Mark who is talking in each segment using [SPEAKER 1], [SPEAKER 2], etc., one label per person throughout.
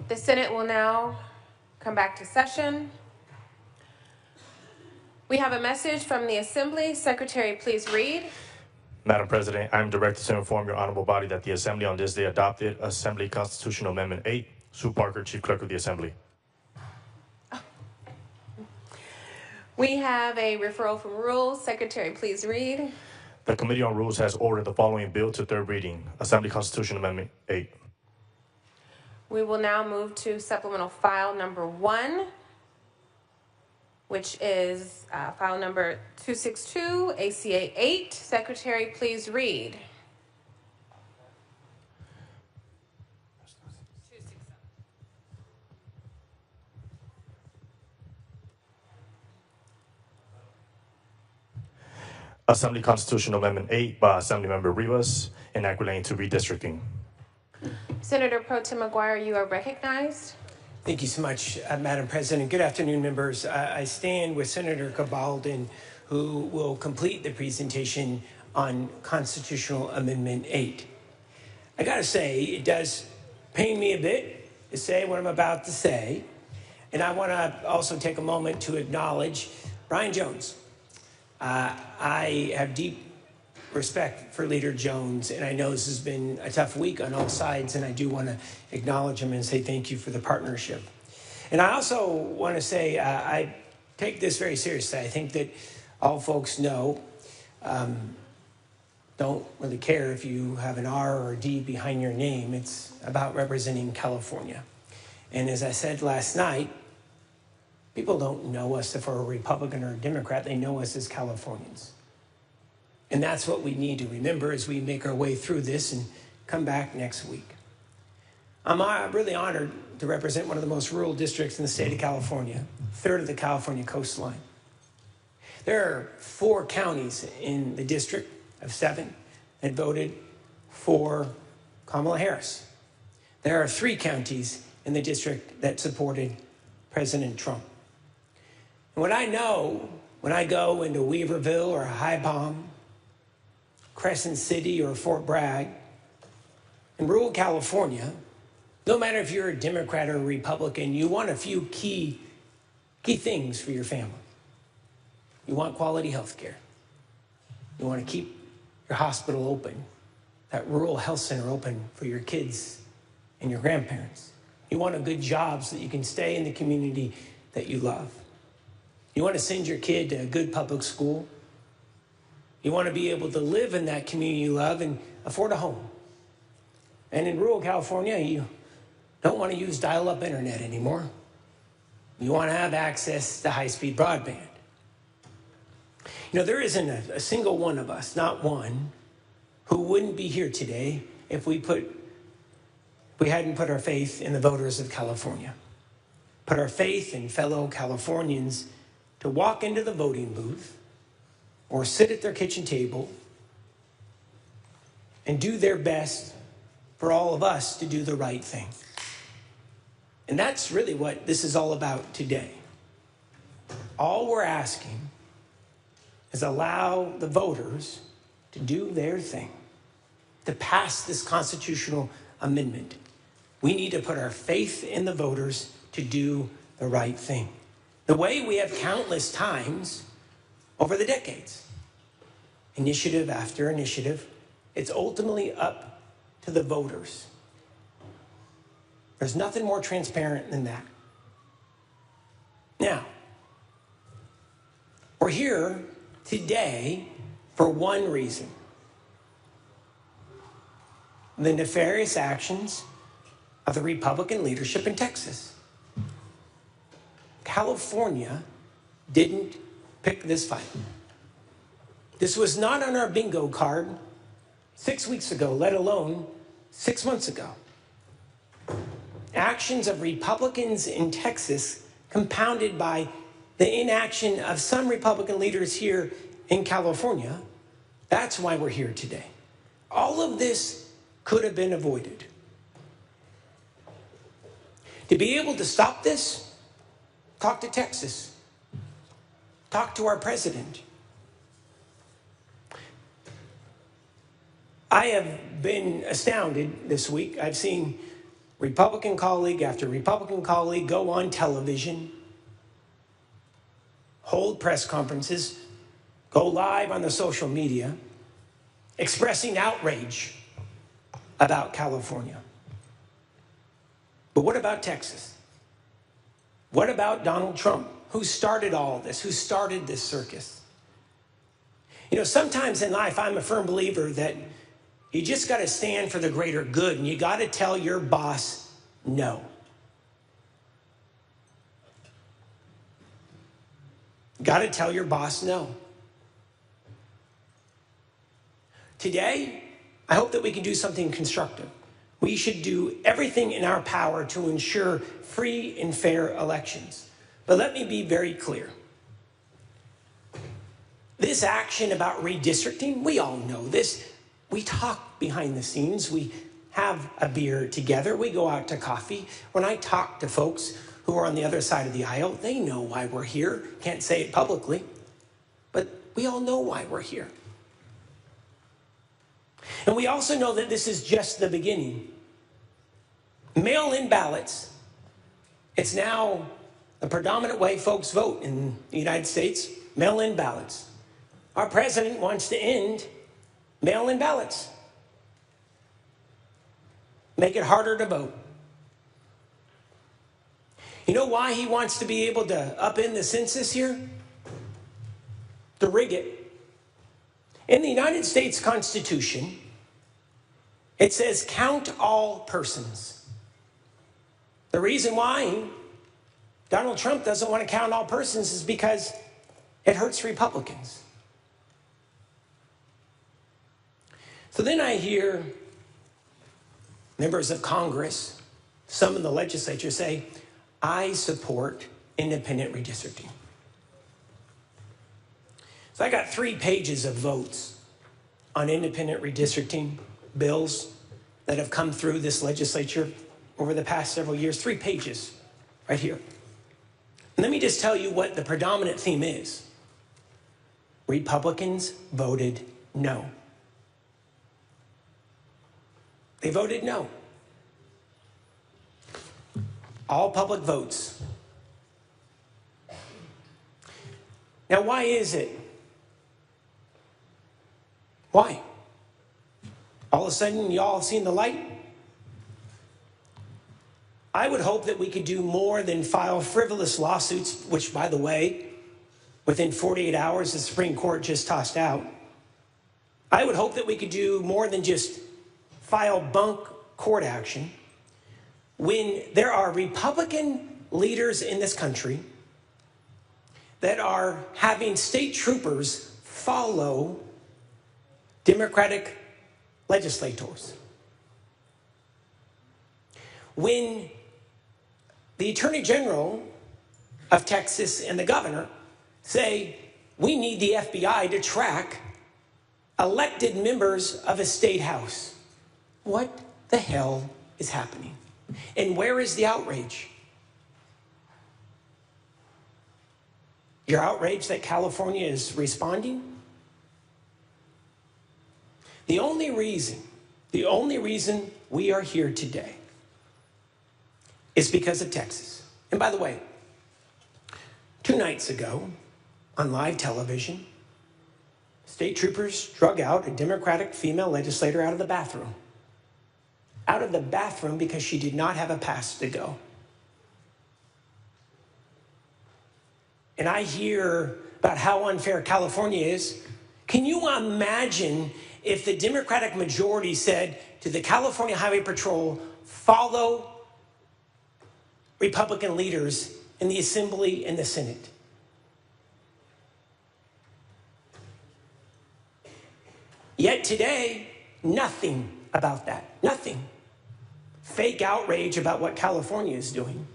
[SPEAKER 1] The Senate will now come back to session. We have a message from the Assembly. Secretary, please read.
[SPEAKER 2] Madam President, I am directed to inform your honorable body that the Assembly on this day adopted Assembly Constitutional Amendment 8. Sue Parker, Chief Clerk of the Assembly.
[SPEAKER 1] We have a referral from Rules. Secretary, please read.
[SPEAKER 2] The Committee on Rules has ordered the following bill to third reading, Assembly Constitutional Amendment 8.
[SPEAKER 1] We will now move to supplemental file number 1, which is file number 262, ACA 8. Secretary, please read.
[SPEAKER 2] Assembly Constitutional Amendment 8 by Assemblymember Rivas, enact relating to redistricting.
[SPEAKER 1] Senator Pro Tem McGuire, you are recognized.
[SPEAKER 3] Thank you so much, Madam President. Good afternoon, members. I stand with Senator Cabaldon, who will complete the presentation on Constitutional Amendment 8. I gotta say, it does pain me a bit to say what I'm about to say. And I wanna also take a moment to acknowledge Brian Jones. I have deep respect for Leader Jones, and I know this has been a tough week on all sides, and I do want to acknowledge him and say thank you for the partnership. And I also want to say I take this very seriously. I think that all folks know, don't really care if you have an R or a D behind your name. It's about representing California. And as I said last night, people don't know us if we're a Republican or a Democrat. They know us as Californians. And that's what we need to remember as we make our way through this and come back next week. I'm really honored to represent one of the most rural districts in the state of California, a third of the California coastline. There are 4 counties in the district of 7 that voted for Kamala Harris. There are 3 counties in the district that supported President Trump. And what I know when I go into Weaverville or High Palm, Crescent City or Fort Bragg, in rural California, no matter if you're a Democrat or a Republican, you want a few key things for your family. You want quality health care. You want to keep your hospital open, that rural health center open for your kids and your grandparents. You want a good job so that you can stay in the community that you love. You want to send your kid to a good public school. You want to be able to live in that community you love and afford a home. And in rural California, you don't want to use dial-up internet anymore. You want to have access to high-speed broadband. You know, there isn't a single one of us, not one, who wouldn't be here today if we hadn't put our faith in the voters of California. Put our faith in fellow Californians to walk into the voting booth or sit at their kitchen table and do their best for all of us to do the right thing. And that's really what this is all about today. All we're asking is allow the voters to do their thing, to pass this constitutional amendment. We need to put our faith in the voters to do the right thing. The way we have countless times over the decades. Initiative after initiative, it's ultimately up to the voters. There's nothing more transparent than that. Now, we're here today for one reason. The nefarious actions of the Republican leadership in Texas. California didn't pick this fight. This was not on our bingo card 6 weeks ago, let alone 6 months ago. Actions of Republicans in Texas compounded by the inaction of some Republican leaders here in California. That's why we're here today. All of this could have been avoided. To be able to stop this, talk to Texas. Talk to our president. I have been astounded this week. I've seen Republican colleague after Republican colleague go on television, hold press conferences, go live on the social media, expressing outrage about California. But what about Texas? What about Donald Trump? Who started all this? Who started this circus? You know, sometimes in life, I'm a firm believer that you just got to stand for the greater good, and you got to tell your boss no. Got to tell your boss no. Today, I hope that we can do something constructive. We should do everything in our power to ensure free and fair elections. But let me be very clear. This action about redistricting, we all know this. We talk behind the scenes. We have a beer together. We go out to coffee. When I talk to folks who are on the other side of the aisle, they know why we're here. Can't say it publicly, but we all know why we're here. And we also know that this is just the beginning. Mail-in ballots, it's now the predominant way folks vote in the United States, mail-in ballots. Our president wants to end mail-in ballots. Make it harder to vote. You know why he wants to be able to upend the census here? To rig it. In the United States Constitution, it says count all persons. The reason why Donald Trump doesn't want to count all persons is because it hurts Republicans. So then I hear members of Congress, some in the legislature say, I support independent redistricting. So I got 3 pages of votes on independent redistricting bills that have come through this legislature over the past several years. 3 pages right here. And let me just tell you what the predominant theme is. Republicans voted no. They voted no. All public votes. Now, why is it? Why? All of a sudden, y'all seen the light? I would hope that we could do more than file frivolous lawsuits, which, by the way, within 48 hours, the Supreme Court just tossed out. I would hope that we could do more than just file bunk court action when there are Republican leaders in this country that are having state troopers follow Democratic legislators. When the Attorney General of Texas and the governor say, we need the FBI to track elected members of a state house. What the hell is happening? And where is the outrage? You're outraged that California is responding? The only reason we are here today is because of Texas. And by the way, 2 nights ago on live television, state troopers drug out a Democratic female legislator out of the bathroom. Out of the bathroom because she did not have a pass to go. And I hear about how unfair California is. Can you imagine if the Democratic majority said to the California Highway Patrol, follow Republican leaders in the Assembly and the Senate? Yet today, nothing about that. Nothing. Fake outrage about what California is doing.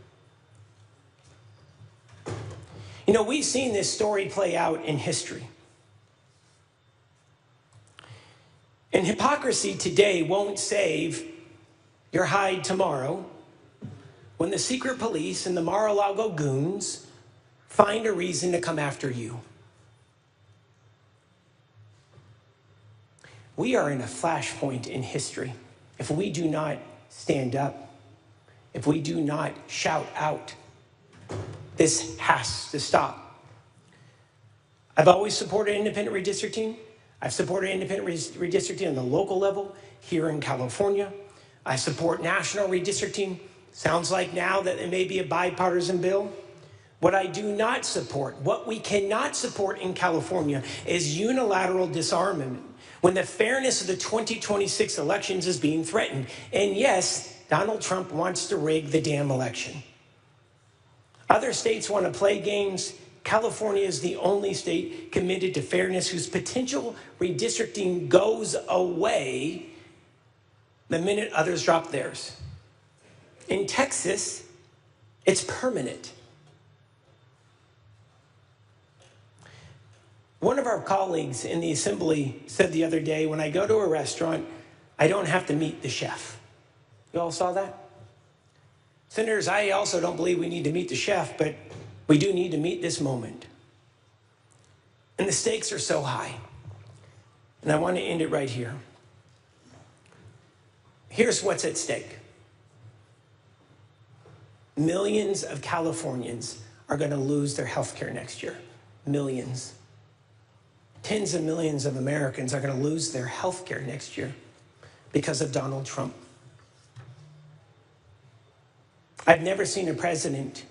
[SPEAKER 3] You know, we've seen this story play out in history. And hypocrisy today won't save your hide tomorrow when the secret police and the Mar-a-Lago goons find a reason to come after you. We are in a flashpoint in history if we do not stand up if we do not shout out, this has to stop. I've always supported independent redistricting. I've supported independent redistricting on the local level here in California. I support national redistricting. Sounds like now that it may be a bipartisan bill. What I do not support, what we cannot support in California, is unilateral disarmament when the fairness of the 2026 elections is being threatened. And yes, Donald Trump wants to rig the damn election. Other states want to play games. California is the only state committed to fairness whose potential redistricting goes away the minute others drop theirs. In Texas, it's permanent. One of our colleagues in the assembly said the other day, when I go to a restaurant, I don't have to meet the chef. You all saw that? Senators, I also don't believe we need to meet the chef, but we do need to meet this moment. And the stakes are so high. And I want to end it right here. Here's what's at stake. Millions of Californians are going to lose their health care next year. Millions. Tens of millions of Americans are going to lose their health care next year because of Donald Trump. I've never seen a president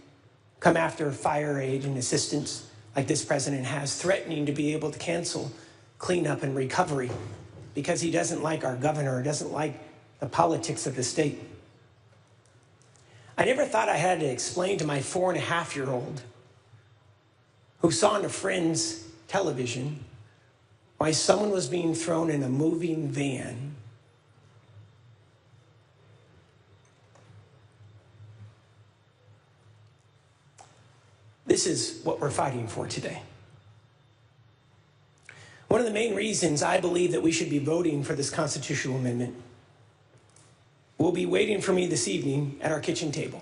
[SPEAKER 3] come after fire aid and assistance like this president has, threatening to be able to cancel cleanup and recovery because he doesn't like our governor, doesn't like the politics of the state. I never thought I had to explain to my 4.5-year-old who saw on a friend's television why someone was being thrown in a moving van. This is what we're fighting for today. One of the main reasons I believe that we should be voting for this constitutional amendment will be waiting for me this evening at our kitchen table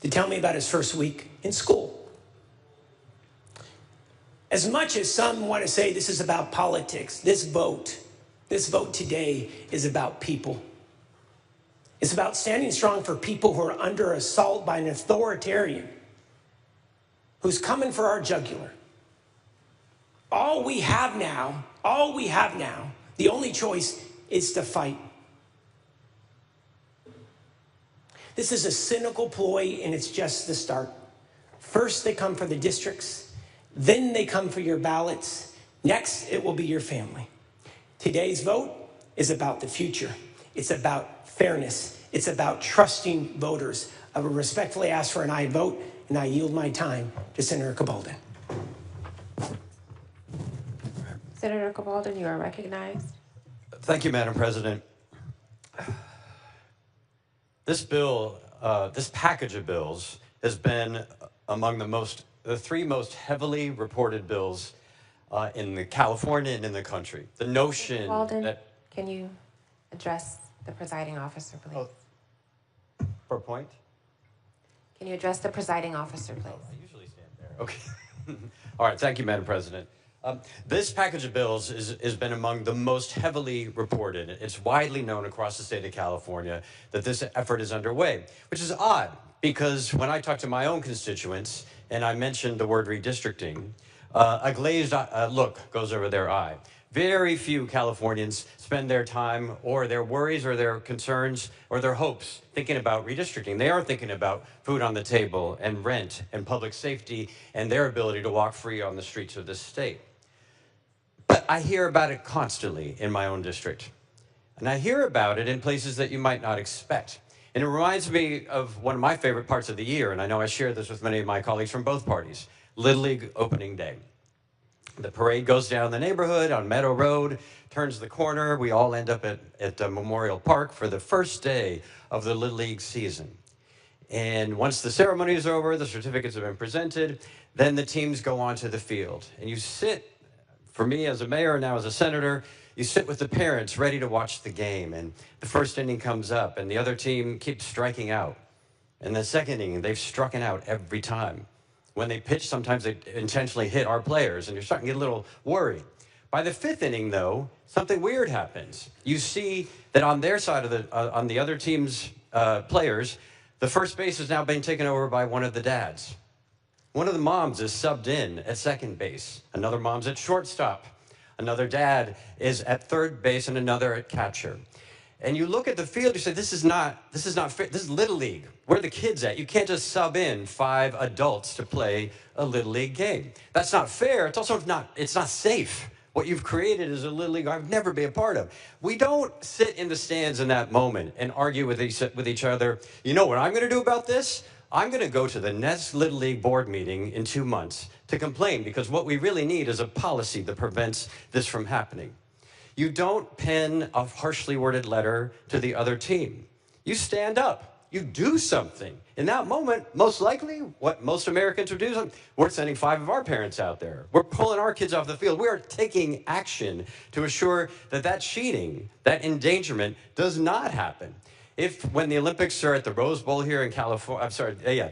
[SPEAKER 3] to tell me about his first week in school. As much as some want to say this is about politics, this vote today is about people. It's about standing strong for people who are under assault by an authoritarian who's coming for our jugular. All we have now, the only choice is to fight. This is a cynical ploy, and it's just the start. First, they come for the districts. Then they come for your ballots. Next, it will be your family. Today's vote is about the future. It's about fairness. It's about trusting voters. I would respectfully ask for an aye vote, and I yield my time to Senator Cabalden.
[SPEAKER 1] Senator Cabalden, you are recognized.
[SPEAKER 4] Thank you, Madam President. This bill, this package of bills has been among the three most heavily reported bills in California and in the country. The notion that...
[SPEAKER 1] Can you address the presiding officer, please?
[SPEAKER 4] Oh, for a point?
[SPEAKER 1] Can you address the presiding officer, please?
[SPEAKER 4] Oh, I usually stand there. Okay. All right, thank you, Madam President. This package of bills has been among the most heavily reported. It's widely known across the state of California that this effort is underway, which is odd because when I talk to my own constituents and I mentioned the word redistricting, a glazed look goes over their eye. Very few Californians spend their time or their worries or their concerns or their hopes thinking about redistricting. They are thinking about food on the table and rent and public safety and their ability to walk free on the streets of this state. But I hear about it constantly in my own district. And I hear about it in places that you might not expect. And it reminds me of one of my favorite parts of the year, and I know I share this with many of my colleagues from both parties, Little League opening day. The parade goes down the neighborhood on Meadow Road, turns the corner. We all end up at Memorial Park for the first day of the Little League season. And once the ceremony is over, the certificates have been presented, then the teams go onto the field. And you sit, for me as a mayor and now as a senator, you sit with the parents ready to watch the game. And the first inning comes up and the other team keeps striking out. And the second inning, they've struck out every time. When they pitch, sometimes they intentionally hit our players, and you're starting to get a little worried. By the fifth inning, though, something weird happens. You see that on their side of on the other team's players, the first base is now being taken over by one of the dads. One of the moms is subbed in at second base. Another mom's at shortstop. Another dad is at third base and another at catcher. And you look at the field, you say, this is not fair. This is Little League. Where are the kids at? You can't just sub in 5 adults to play a Little League game. That's not fair. It's also it's not safe. What you've created is a Little League I've never been a part of. We don't sit in the stands in that moment and argue with each other. You know what I'm going to do about this? I'm going to go to the next Little League board meeting in 2 months to complain, because what we really need is a policy that prevents this from happening. You don't pen a harshly worded letter to the other team. You stand up. You do something. In that moment, most likely, what most Americans would do, we're sending 5 of our parents out there. We're pulling our kids off the field. We are taking action to assure that that cheating, that endangerment, does not happen. If when the Olympics are at the Rose Bowl here in California,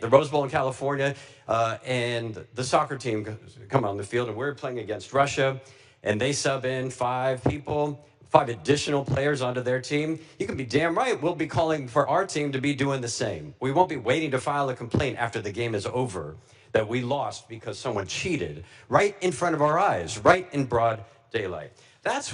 [SPEAKER 4] the Rose Bowl in California, and the soccer team come on the field and we're playing against Russia, and they sub in 5 people, 5 additional players onto their team, you can be damn right we'll be calling for our team to be doing the same. We won't be waiting to file a complaint after the game is over that we lost because someone cheated right in front of our eyes, right in broad daylight. That's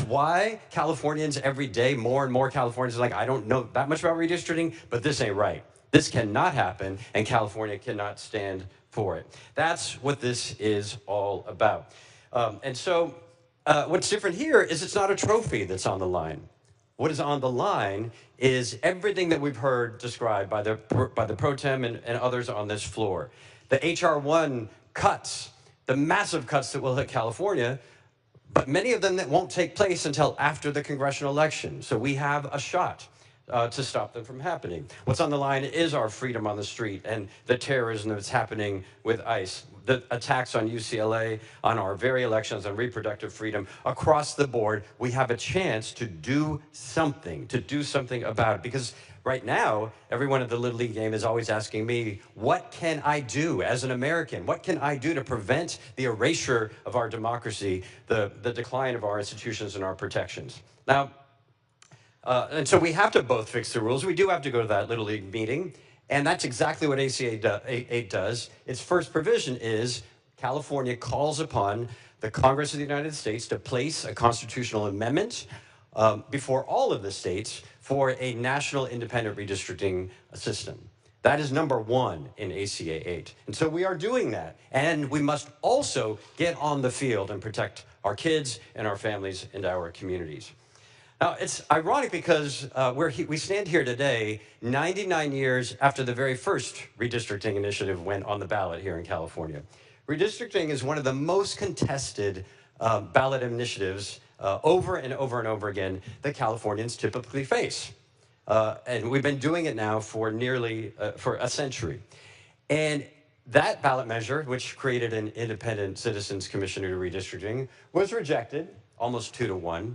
[SPEAKER 4] why Californians every day, more and more Californians are like, I don't know that much about redistricting, but this ain't right. This cannot happen, and California cannot stand for it. That's what this is all about. And so what's different here is it's not a trophy that's on the line. What is on the line is everything that we've heard described by the pro tem and others on this floor. The HR 1 cuts, the massive cuts that will hit California, but many of them that won't take place until after the congressional election. So we have a shot to stop them from happening. What's on the line is our freedom on the street and the terrorism that's happening with ICE, the attacks on UCLA, on our very elections, on reproductive freedom. Across the board, we have a chance to do something about it. Because right now, everyone at the Little League game is always asking me, what can I do as an American? What can I do to prevent the erasure of our democracy, the decline of our institutions and our protections? Now, and so we have to both fix the rules. We do have to go to that Little League meeting, and that's exactly what AC 8 does. Its first provision is California calls upon the Congress of the United States to place a constitutional amendment before all of the states for a national independent redistricting system. That is number 1 in ACA 8. And so we are doing that. And we must also get on the field and protect our kids and our families and our communities. Now, it's ironic because we stand here today 99 years after the very first redistricting initiative went on the ballot here in California. Redistricting is one of the most contested ballot initiatives over and over and over again that Californians typically face. And we've been doing it now for nearly for a century. And that ballot measure, which created an independent citizens commission to redistricting, was rejected almost 2-1.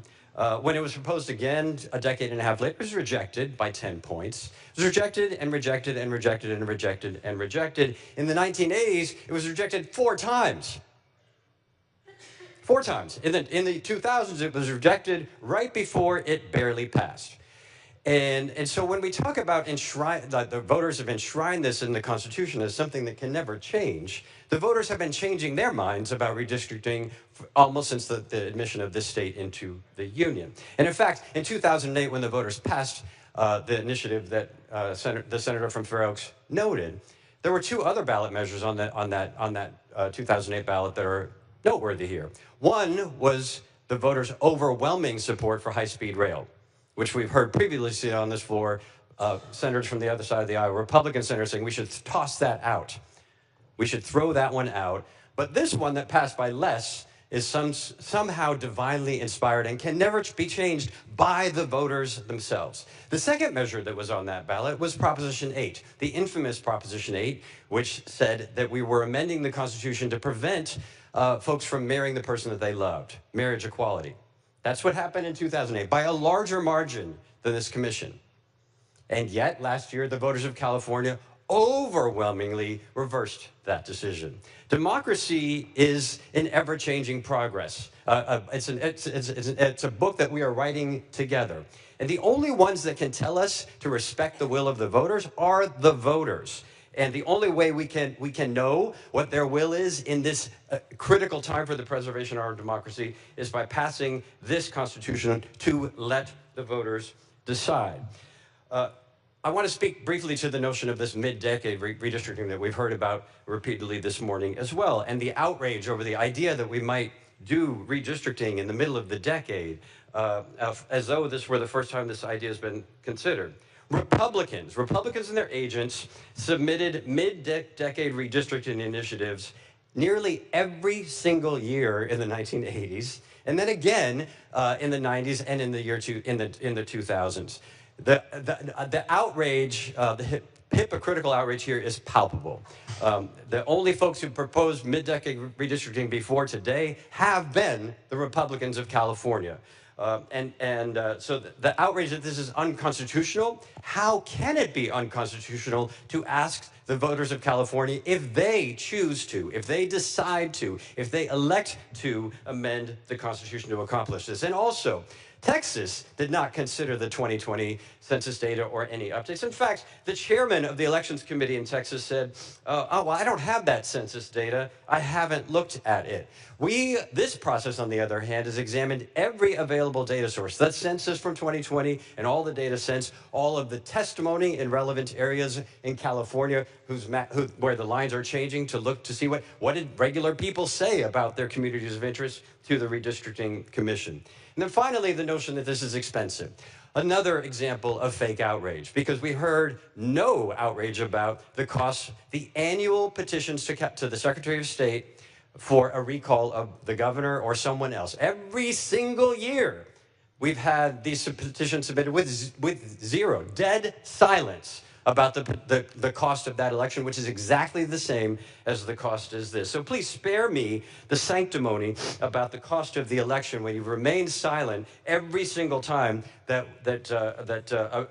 [SPEAKER 4] When it was proposed again a decade and a half later, it was rejected by 10 points. It was rejected and rejected and rejected and rejected and rejected. In the 1980s, it was rejected 4 times. 4 times. In the 2000s, it was rejected right before it barely passed. And so when we talk about the voters have enshrined this in the Constitution as something that can never change, the voters have been changing their minds about redistricting almost since the admission of this state into the Union. And in fact, in 2008, when the voters passed the initiative that the senator from Fair Oaks noted, there were 2 other ballot measures on that 2008 ballot that are noteworthy here. One was the voters' overwhelming support for high-speed rail, which we've heard previously on this floor, senators from the other side of the aisle, Republican senators saying we should toss that out. We should throw that one out. But this one that passed by less is somehow divinely inspired and can never be changed by the voters themselves. The second measure that was on that ballot was Proposition 8, the infamous Proposition 8, which said that we were amending the Constitution to prevent folks from marrying the person that they loved, marriage equality. That's what happened in 2008 by a larger margin than this commission. And yet, last year, the voters of California overwhelmingly reversed that decision. Democracy is in ever-changing progress. It's a book that we are writing together. And the only ones that can tell us to respect the will of the voters are the voters. And the only way we can know what their will is in this critical time for the preservation of our democracy is by passing this Constitution to let the voters decide. I want to speak briefly to the notion of this mid-decade redistricting that we've heard about repeatedly this morning as well, and the outrage over the idea that we might do redistricting in the middle of the decade, as though this were the first time this idea has been considered. Republicans and their agents submitted mid-decade redistricting initiatives nearly every single year in the 1980s, and then again in the 90s and in the in the 2000s. The outrage, the hypocritical outrage here is palpable. The only folks who proposed mid-decade redistricting before today have been the Republicans of California. So the outrage that this is unconstitutional, how can it be unconstitutional to ask the voters of California if they choose to, if they decide to, if they elect to amend the Constitution to accomplish this? And also, Texas did not consider the 2020 census data or any updates. In fact, the chairman of the elections committee in Texas said, oh, well, I don't have that census data. I haven't looked at it. This process, on the other hand, has examined every available data source, the census from 2020 and all the data since, all of the testimony in relevant areas in California where the lines are changing to look to see what did regular people say about their communities of interest to the Redistricting Commission. And then finally, the notion that this is expensive. Another example of fake outrage, because we heard no outrage about the cost, the annual petitions to the Secretary of State for a recall of the governor or someone else. Every single year, we've had these petitions submitted with zero, dead silence about the cost of that election, which is exactly the same as the cost as this. So please spare me the sanctimony about the cost of the election when you've remained silent every single time that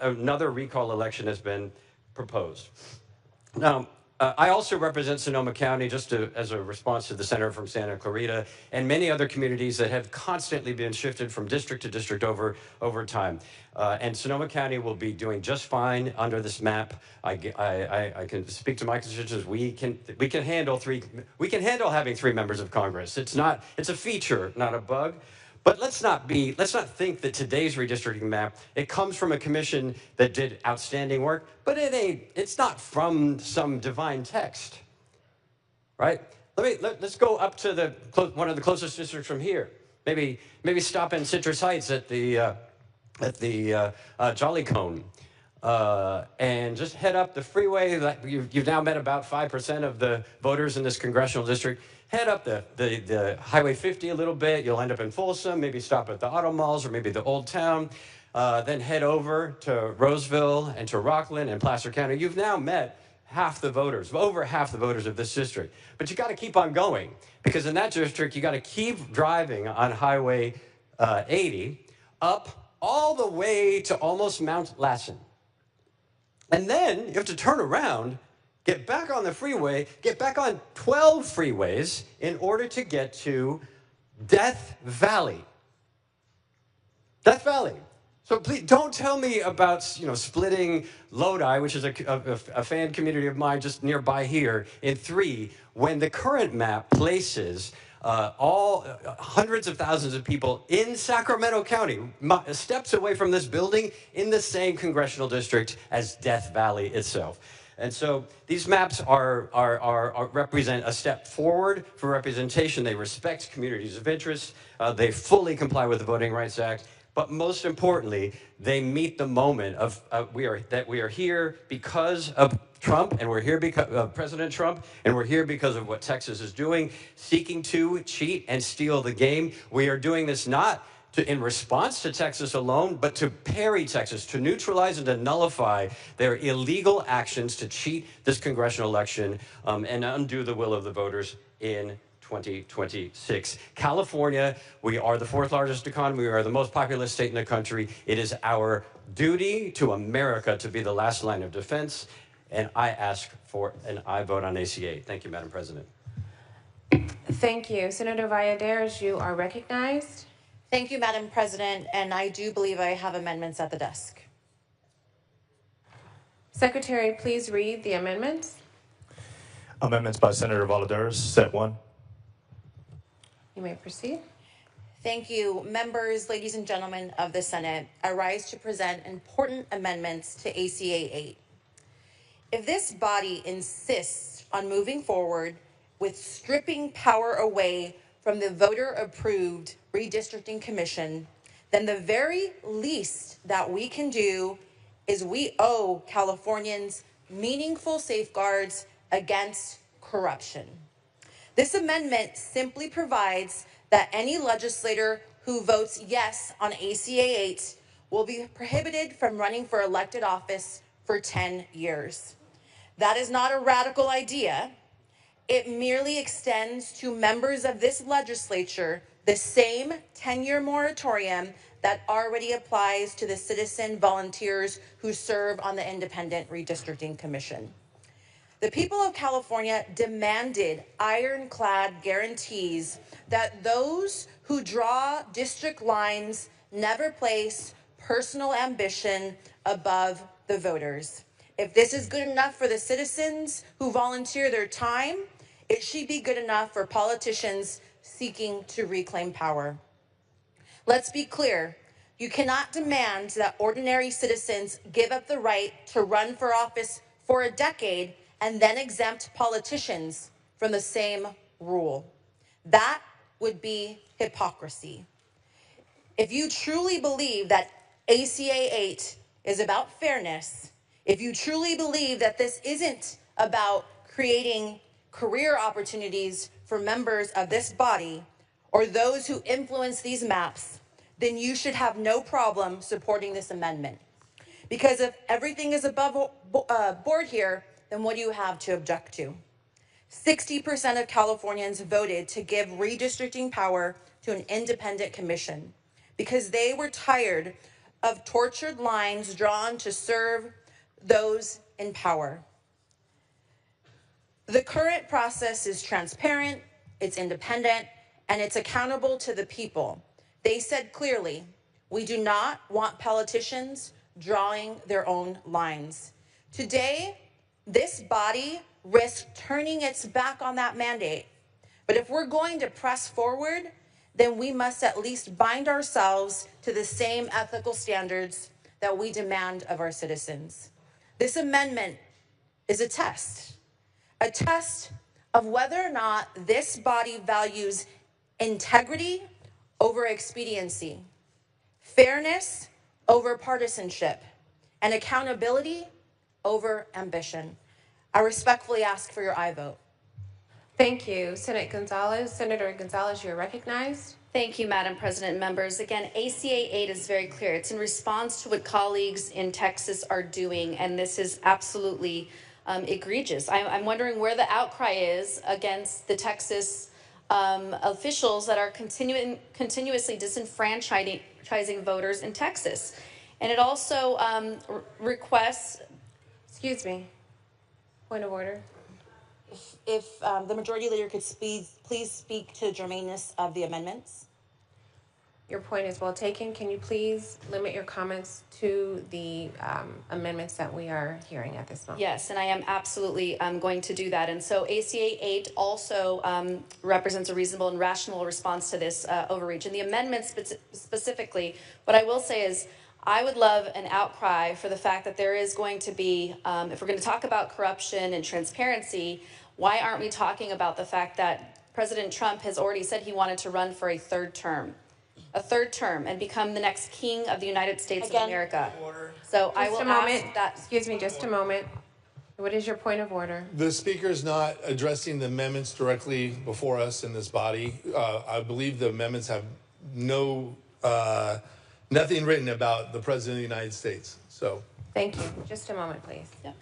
[SPEAKER 4] another recall election has been proposed. Now, I also represent Sonoma County as a response to the senator from Santa Clarita and many other communities that have constantly been shifted from district to district over time. And Sonoma County will be doing just fine under this map. I can speak to my constituents. We can handle having 3 members of Congress. It's a feature, not a bug. But let's not think that today's redistricting map, it comes from a commission that did outstanding work, but it's not from some divine text, right? Let's go up to one of the closest districts from here. Maybe stop in Citrus Heights at the Jolly Cone, and just head up the freeway. You've now met about 5% of the voters in this congressional district. Head up the Highway 50 a little bit. You'll end up in Folsom, maybe stop at the auto malls or maybe the Old Town. Then head over to Roseville and to Rockland and Placer County. You've now met half the voters, over half the voters of this district. But you got to keep on going, because in that district, you got to keep driving on Highway 80 up all the way to almost Mount Lassen. And then you have to turn around, get back on the freeway, get back on 12 freeways in order to get to Death Valley. Death Valley. So please don't tell me about splitting Lodi, which is a fan community of mine just nearby here, in 3, when the current map places hundreds of thousands of people in Sacramento County, steps away from this building, in the same congressional district as Death Valley itself. And so these maps represent a step forward for representation. They respect communities of interest. They fully comply with the Voting Rights Act. But most importantly, they meet the moment that we are here because of Trump, and we're here because of President Trump, and we're here because of what Texas is doing, seeking to cheat and steal the game. We are doing this not in response to Texas alone, but to parry Texas, to neutralize and to nullify their illegal actions to cheat this congressional election and undo the will of the voters in 2026. California, we are the 4th largest economy. We are the most populous state in the country. It is our duty to America to be the last line of defense. And I ask for an aye vote on AC8. Thank you, Madam President.
[SPEAKER 1] Thank you. Senator Valladares, you are recognized.
[SPEAKER 5] Thank you, Madam President, and I do believe I have amendments at the desk.
[SPEAKER 1] Secretary, please read the amendments.
[SPEAKER 2] Amendments by Senator Valladares, set 1.
[SPEAKER 1] You may proceed.
[SPEAKER 5] Thank you. Members, ladies and gentlemen of the Senate, I rise to present important amendments to ACA 8. If this body insists on moving forward with stripping power away from the voter-approved Redistricting Commission, then the very least that we can do is we owe Californians meaningful safeguards against corruption. This amendment simply provides that any legislator who votes yes on ACA 8 will be prohibited from running for elected office for 10 years. That is not a radical idea. It merely extends to members of this legislature the same 10-year moratorium that already applies to the citizen volunteers who serve on the Independent Redistricting Commission. The people of California demanded ironclad guarantees that those who draw district lines never place personal ambition above the voters. If this is good enough for the citizens who volunteer their time, it should be good enough for politicians seeking to reclaim power. Let's be clear. You cannot demand that ordinary citizens give up the right to run for office for a decade and then exempt politicians from the same rule. That would be hypocrisy. If you truly believe that ACA 8 is about fairness, if you truly believe that this isn't about creating career opportunities for members of this body or those who influence these maps, then you should have no problem supporting this amendment. Because if everything is above board here, then what do you have to object to? 60% of Californians voted to give redistricting power to an independent commission because they were tired of tortured lines drawn to serve those in power. The current process is transparent, it's independent, and it's accountable to the people. They said clearly, we do not want politicians drawing their own lines. Today, this body risks turning its back on that mandate. But if we're going to press forward, then we must at least bind ourselves to the same ethical standards that we demand of our citizens. This amendment is a test of whether or not this body values integrity over expediency, fairness over partisanship, and accountability over ambition. I respectfully ask for your aye vote.
[SPEAKER 1] Thank you. Senator Gonzalez, you're recognized.
[SPEAKER 6] Thank you, Madam President and members. Again, ACA 8 is very clear. It's in response to what colleagues in Texas are doing, and this is absolutely egregious. I'm wondering where the outcry is against the Texas officials that are continuously disenfranchising voters in Texas. And it also requests...
[SPEAKER 1] Excuse me. Point of order.
[SPEAKER 5] If the majority leader could please speak to the germaneness of the amendments.
[SPEAKER 1] Your point is well taken. Can you please limit your comments to the amendments that we are hearing at this moment?
[SPEAKER 6] Yes, and I am absolutely going to do that. And so ACA 8 also represents a reasonable and rational response to this overreach. And the amendments specifically, what I will say is I would love an outcry for the fact that there is going to be, if we're going to talk about corruption and transparency, why aren't we talking about the fact that President Trump has already said he wanted to run for a third term, and become the next king of the United States of America. So I will ask that.
[SPEAKER 1] Excuse me, just a moment. What is your point of order?
[SPEAKER 7] The speaker is not addressing the amendments directly before us in this body. I believe the amendments have nothing written about the President of the United States. So.
[SPEAKER 1] Thank you. Just a moment, please.
[SPEAKER 6] Yeah.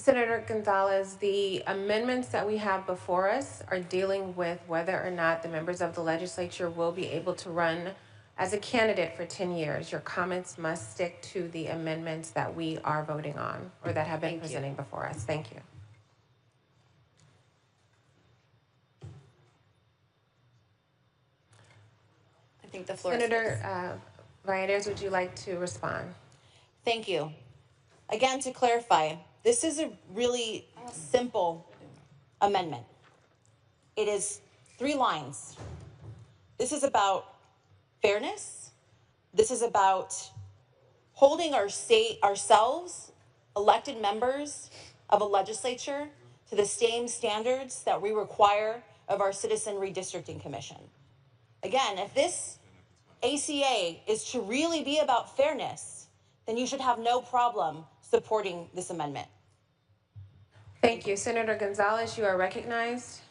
[SPEAKER 1] Senator Gonzalez, the amendments that we have before us are dealing with whether or not the members of the legislature will be able to run as a candidate for 10 years. Your comments must stick to the amendments that we are voting on or that have been presenting before us. Thank you.
[SPEAKER 6] I think the floor is
[SPEAKER 1] Senator Valladares, would you like to respond?
[SPEAKER 5] Thank you. Again, to clarify, this is a really simple amendment. It is 3 lines. This is about fairness. This is about holding ourselves, elected members of a legislature, to the same standards that we require of our Citizen Redistricting Commission. Again, if this ACA is to really be about fairness, then you should have no problem supporting this amendment.
[SPEAKER 1] Thank you. Senator Gonzalez, you are recognized.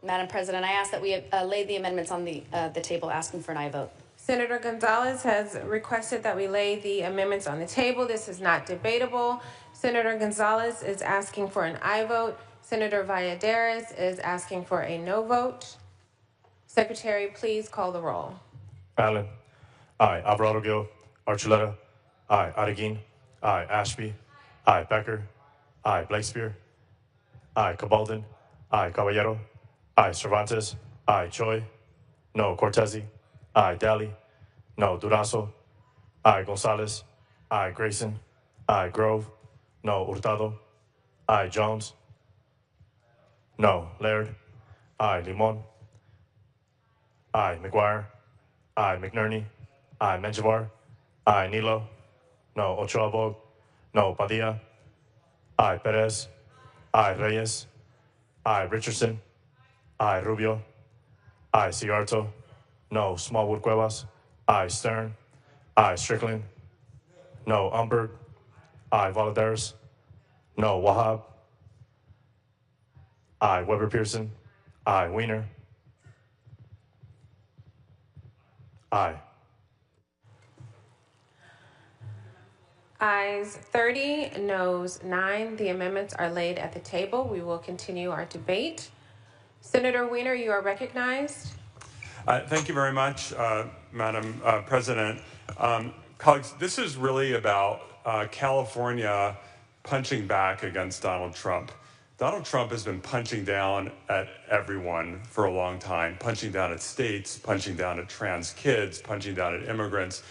[SPEAKER 6] Madam President, I ask that we lay the amendments on the table, asking for an aye vote.
[SPEAKER 1] Senator Gonzalez has requested that we lay the amendments on the table. This is not debatable. Senator Gonzalez is asking for an aye vote. Senator Valladares is asking for a no vote. Secretary, please call the roll.
[SPEAKER 2] Allen. Aye. Alvarado Gil. Archuleta. Aye. Adeguin. Aye. Ashby. Aye. Becker. Aye. Blakespear. Aye. Cabaldon. Aye. Caballero. Aye. Cervantes. Aye. Choi. No. Cortezi. Aye. Daly. No. Durazo. Aye. Gonzalez. Aye. Grayson. Aye. Grove. No. Hurtado. Aye. Jones. No. Laird. Aye. Limon. Aye. McGuire. Aye. McNerney. Aye. Menjivar. Aye. Nilo. No. Ochoa Bog. No. Padilla. Aye. Perez. Aye. Reyes. Aye. Richardson. Aye. Rubio. Aye. Cigarto. No. Smallwood Cuevas. Aye. Stern. Aye. Strickland. No. Umberg. Aye. Valladares. No. Wahab. Aye. Weber Pearson. Aye. Wiener. Aye.
[SPEAKER 1] Ayes 30, noes 9. The amendments are laid at the table. We will continue our debate. Senator Wiener, you are recognized.
[SPEAKER 8] Thank you very much, Madam President. Colleagues, this is really about California punching back against Donald Trump. Donald Trump has been punching down at everyone for a long time, punching down at states, punching down at trans kids, punching down at immigrants.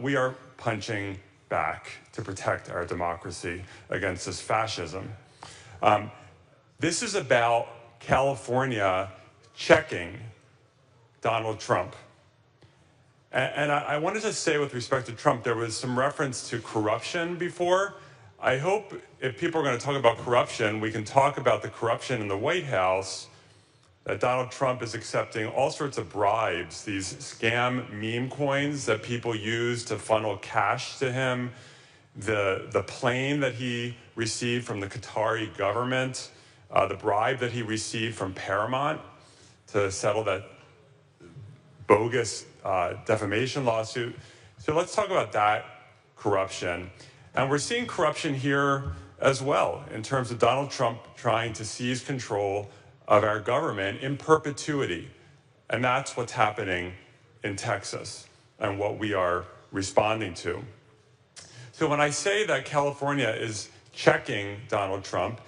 [SPEAKER 8] We are punching back to protect our democracy against this fascism. This is about California checking Donald Trump. And I wanted to say with respect to Trump, there was some reference to corruption before. I hope if people are going to talk about corruption, we can talk about the corruption in the White House, that Donald Trump is accepting all sorts of bribes, these scam meme coins that people use to funnel cash to him, the plane that he received from the Qatari government, the bribe that he received from Paramount to settle that bogus defamation lawsuit. So let's talk about that corruption. And we're seeing corruption here as well in terms of Donald Trump trying to seize control of our government in perpetuity. And that's what's happening in Texas and what we are responding to. So when I say that California is checking Donald Trump,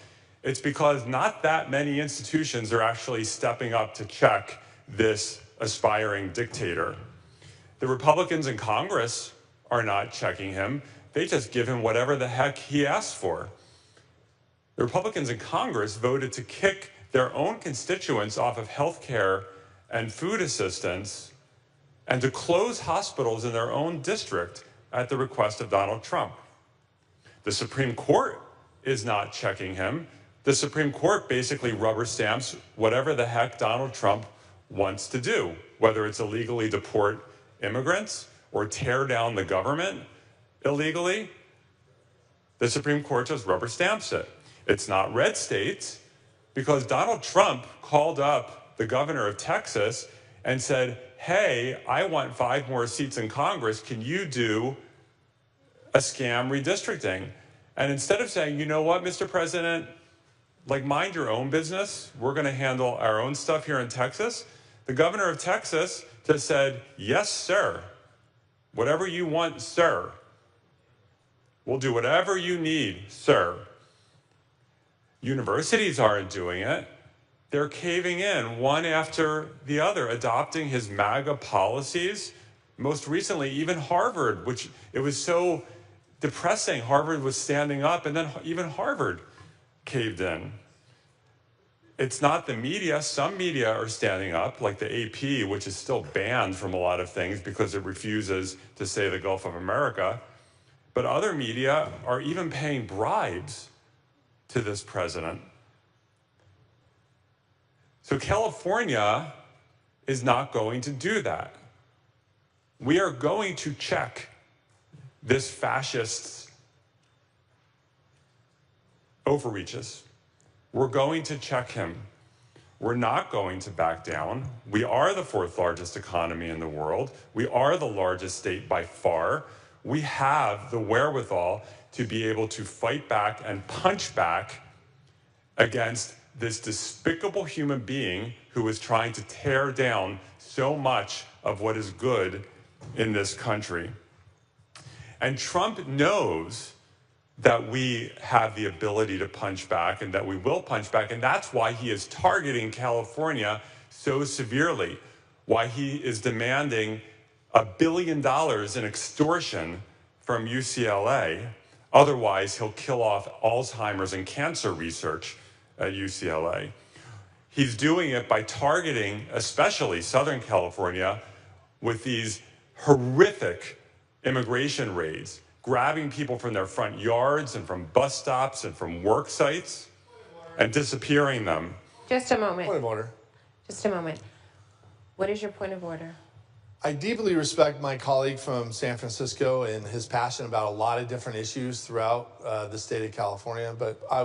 [SPEAKER 8] it's because not that many institutions are actually stepping up to check this aspiring dictator. The Republicans in Congress are not checking him. They just give him whatever the heck he asks for. The Republicans in Congress voted to kick their own constituents off of health care and food assistance and to close hospitals in their own district at the request of Donald Trump. The Supreme Court is not checking him. The Supreme Court basically rubber stamps whatever the heck Donald Trump wants to do, whether it's illegally deport immigrants or tear down the government illegally. The Supreme Court just rubber stamps it. It's not red states, because Donald Trump called up the governor of Texas and said, hey, I want 5 more seats in Congress. Can you do a scam redistricting. And instead of saying, you know what, Mr. President, like mind your own business, we're going to handle our own stuff here in Texas, the governor of Texas just said, yes, sir. Whatever you want, sir. We'll do whatever you need, sir. Universities aren't doing it. They're caving in one after the other, adopting his MAGA policies. Most recently, even Harvard, which it was so depressing. Harvard was standing up, and then even Harvard caved in. It's not the media. Some media are standing up, like the AP, which is still banned from a lot of things because it refuses to say the Gulf of America. But other media are even paying bribes to this president. So California is not going to do that. We are going to check this fascist's overreaches. We're going to check him. We're not going to back down. We are the fourth largest economy in the world. We are the largest state by far. We have the wherewithal to be able to fight back and punch back against this despicable human being who is trying to tear down so much of what is good in this country. And Trump knows that we have the ability to punch back and that we will punch back. And that's why he is targeting California so severely, why he is demanding $1 billion in extortion from UCLA. Otherwise, he'll kill off Alzheimer's and cancer research at UCLA. He's doing it by targeting, especially Southern California, with these horrific immigration raids, grabbing people from their front yards and from bus stops and from work sites and disappearing them.
[SPEAKER 1] Just a moment.
[SPEAKER 7] Point of order.
[SPEAKER 1] Just a moment. What is your point of order?
[SPEAKER 7] I deeply respect my colleague from San Francisco and his passion about a lot of different issues throughout the state of California, but I